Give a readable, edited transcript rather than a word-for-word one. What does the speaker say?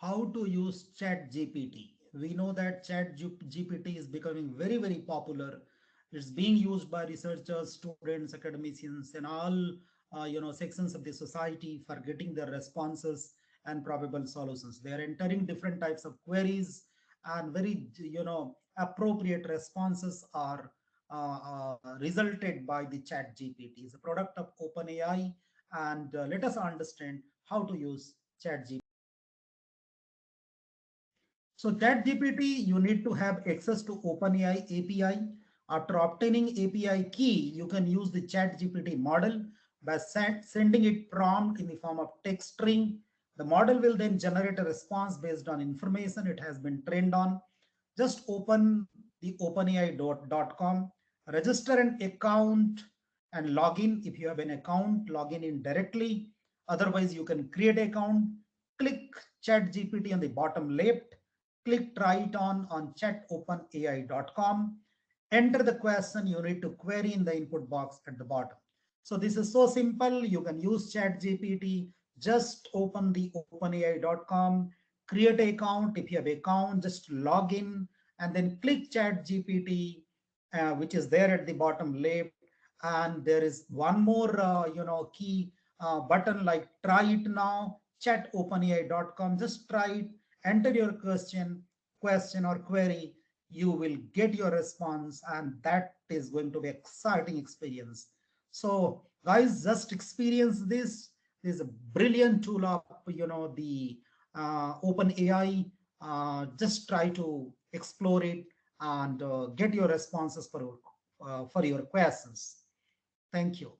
how to use ChatGPT. We know that ChatGPT is becoming very, very popular. It's being used by researchers, students, academicians, and all sections of the society for getting their responses and probable solutions. They are entering different types of queries, and very appropriate responses are resulted by the ChatGPT. It's a product of OpenAI, and let us understand how to use ChatGPT. So ChatGPT, you need to have access to OpenAI API. After obtaining API key, you can use the ChatGPT model by sending it prompt in the form of text string. The model will then generate a response based on information it has been trained on. Just open the openai.com, register an account and log in. If you have an account, log in directly. Otherwise, you can create an account, click ChatGPT on the bottom left, click try it on chatopenai.com. Enter the question you need to query in the input box at the bottom. So this is so simple. You can use ChatGPT. Just open the openai.com, create an account. If you have an account, just log in and then click ChatGPT, which is there at the bottom left. And there is one more, key button like try it now, chatopenai.com. Just try it, enter your question or query, you will get your response, and that is going to be exciting experience. So guys, just experience this. This is a brilliant tool of the OpenAI. Just try to explore it and get your responses for your questions. Thank you.